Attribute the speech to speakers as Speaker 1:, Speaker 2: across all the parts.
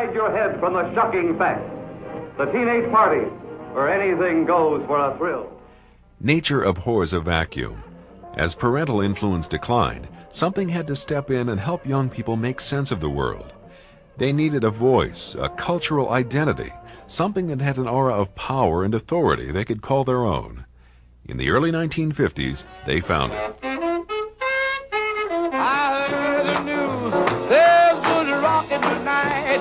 Speaker 1: hide your head from the shocking facts. The teenage party, where anything goes for a thrill.
Speaker 2: Nature abhors a vacuum. As parental influence declined, something had to step in and help young people make sense of the world. They needed a voice, a cultural identity, something that had an aura of power and authority they could call their own. In the early 1950s, they found it.
Speaker 3: I heard the news, there's good rockin' tonight.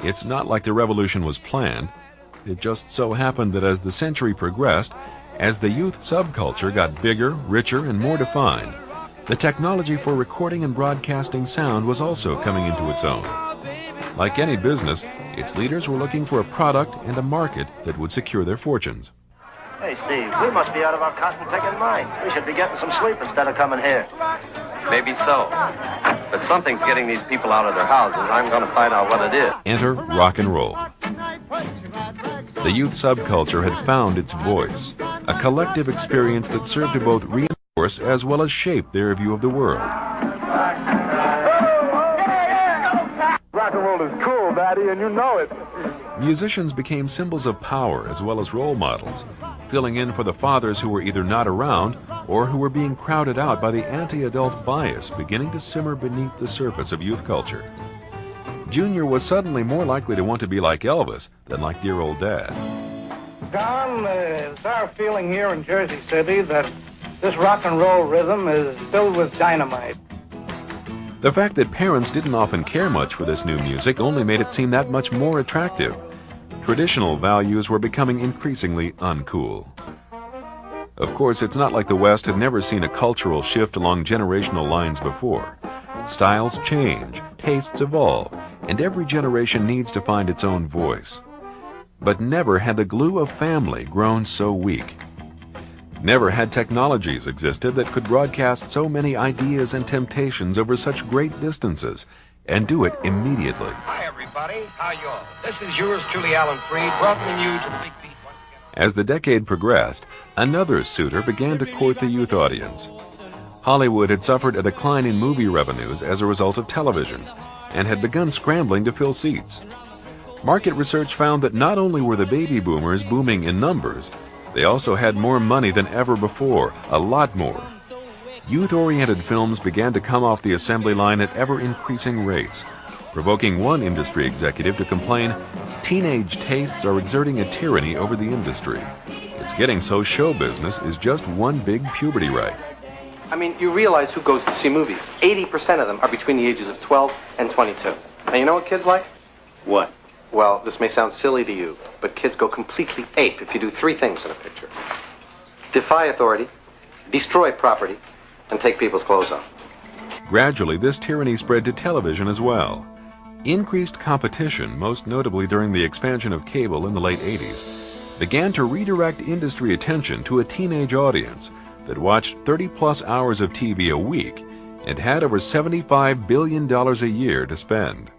Speaker 2: It's not like the revolution was planned. It just so happened that as the century progressed, as the youth subculture got bigger, richer, and more defined, the technology for recording and broadcasting sound was also coming into its own. Like any business, its leaders were looking for a product and a market that would secure their fortunes.
Speaker 4: Hey, Steve, we must be out of our cotton-picking mind. We should be getting some sleep instead of coming here.
Speaker 5: Maybe so. But something's getting these people out of their houses. I'm going to find out what it is.
Speaker 2: Enter rock and roll. The youth subculture had found its voice, a collective experience that served to both reinforce as well as shape their view of the world.
Speaker 6: Rock and roll is cool, Daddy, and you know it.
Speaker 2: Musicians became symbols of power as well as role models, filling in for the fathers who were either not around or who were being crowded out by the anti-adult bias beginning to simmer beneath the surface of youth culture. Junior was suddenly more likely to want to be like Elvis than like dear old Dad.
Speaker 7: Don, it's our feeling here in Jersey City that this rock and roll rhythm is filled with dynamite.
Speaker 2: The fact that parents didn't often care much for this new music only made it seem that much more attractive. Traditional values were becoming increasingly uncool. Of course, it's not like the West had never seen a cultural shift along generational lines before. Styles change, tastes evolve, and every generation needs to find its own voice. But never had the glue of family grown so weak. Never had technologies existed that could broadcast so many ideas and temptations over such great distances, and do it immediately.
Speaker 8: Hi, everybody. How you all? This is yours truly, Alan Freed, welcoming you to the Big Beat once again.
Speaker 2: As the decade progressed, another suitor began to court the youth audience. Hollywood had suffered a decline in movie revenues as a result of television, and had begun scrambling to fill seats. Market research found that not only were the baby boomers booming in numbers, they also had more money than ever before, a lot more. Youth-oriented films began to come off the assembly line at ever-increasing rates, provoking one industry executive to complain, "Teenage tastes are exerting a tyranny over the industry. It's getting so show business is just one big puberty rite."
Speaker 9: I mean, you realize who goes to see movies. 80% of them are between the ages of 12 and 22. Now, you know what kids like?
Speaker 4: What?
Speaker 9: Well, this may sound silly to you, but kids go completely ape if you do three things in a picture. Defy authority, destroy property, and take people's clothes off.
Speaker 2: Gradually, this tyranny spread to television as well. Increased competition, most notably during the expansion of cable in the late 80s, began to redirect industry attention to a teenage audience that watched 30-plus hours of TV a week and had over $75 billion a year to spend.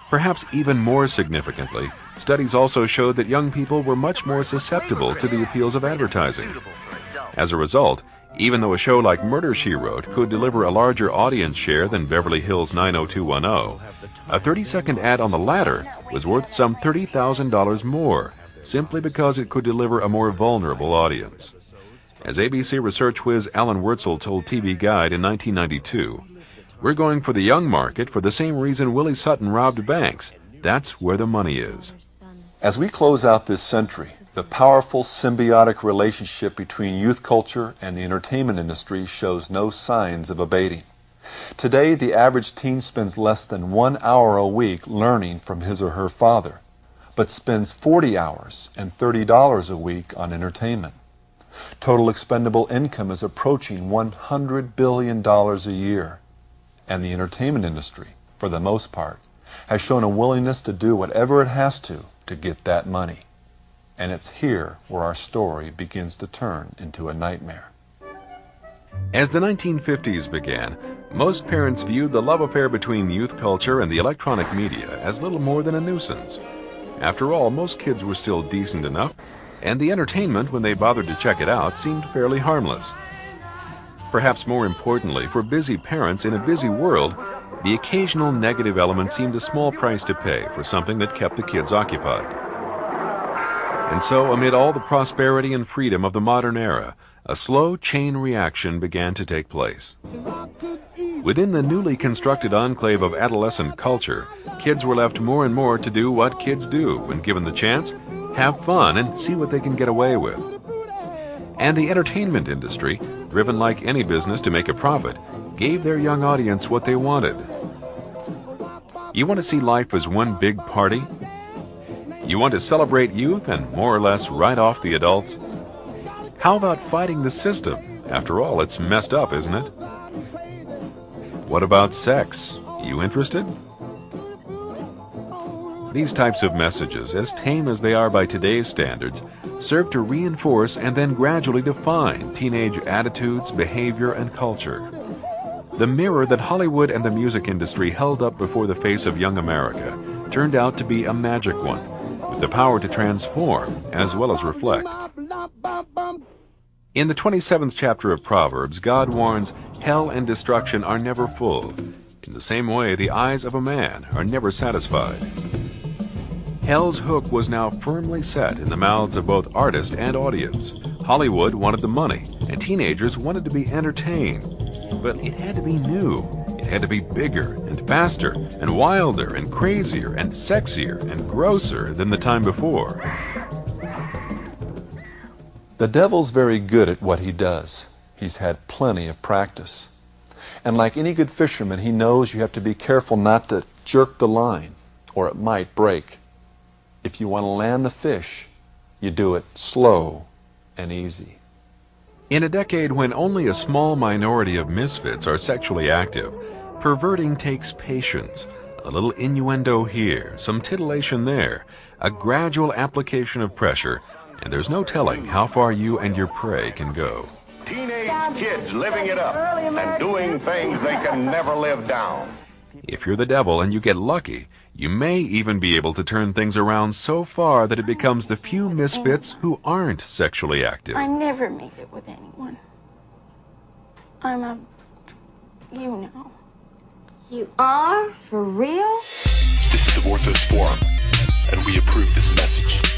Speaker 2: Perhaps even more significantly, studies also showed that young people were much more susceptible to the appeals of advertising. As a result, even though a show like Murder, She Wrote could deliver a larger audience share than Beverly Hills 90210, a 30-second ad on the latter was worth some $30,000 more, simply because it could deliver a more vulnerable audience. As ABC research whiz Alan Wurtzel told TV Guide in 1992, "We're going for the young market for the same reason Willie Sutton robbed banks. That's where the money is."
Speaker 10: As we close out this century, the powerful symbiotic relationship between youth culture and the entertainment industry shows no signs of abating. Today, the average teen spends less than 1 hour a week learning from his or her father, but spends 40 hours and $30 a week on entertainment. Total expendable income is approaching $100 billion a year, and the entertainment industry, for the most part, has shown a willingness to do whatever it has to get that money. And it's here where our story begins to turn into a nightmare.
Speaker 2: As the 1950s began, most parents viewed the love affair between youth culture and the electronic media as little more than a nuisance. After all, most kids were still decent enough, and the entertainment, when they bothered to check it out, seemed fairly harmless. Perhaps more importantly, for busy parents in a busy world, the occasional negative element seemed a small price to pay for something that kept the kids occupied. And so, amid all the prosperity and freedom of the modern era, a slow chain reaction began to take place. Within the newly constructed enclave of adolescent culture, kids were left more and more to do what kids do when given the chance: have fun and see what they can get away with. And the entertainment industry, driven like any business to make a profit, gave their young audience what they wanted. You want to see life as one big party? You want to celebrate youth and more or less write off the adults? How about fighting the system? After all, it's messed up, isn't it? What about sex? You interested? These types of messages, as tame as they are by today's standards, serve to reinforce and then gradually define teenage attitudes, behavior, and culture. The mirror that Hollywood and the music industry held up before the face of young America turned out to be a magic one, with the power to transform as well as reflect. In the 27th chapter of Proverbs, God warns, hell and destruction are never full. In the same way, the eyes of a man are never satisfied. Hell's hook was now firmly set in the mouths of both artist and audience. Hollywood wanted the money, and teenagers wanted to be entertained. But it had to be new. It had to be bigger and faster and wilder and crazier and sexier and grosser than the time before.
Speaker 10: The devil's very good at what he does. He's had plenty of practice. And like any good fisherman, he knows you have to be careful not to jerk the line, or it might break. If you want to land the fish, you do it slow and easy.
Speaker 2: In a decade when only a small minority of misfits are sexually active, perverting takes patience. A little innuendo here, some titillation there, a gradual application of pressure, and there's no telling how far you and your prey can go.
Speaker 6: Teenage kids living it up and doing things they can never live down.
Speaker 2: If you're the devil and you get lucky, you may even be able to turn things around so far that it becomes the few misfits who aren't sexually active.
Speaker 11: I never made it with anyone. You know.
Speaker 12: You are? For real?
Speaker 13: This is the Orthos Forum, and we approve this message.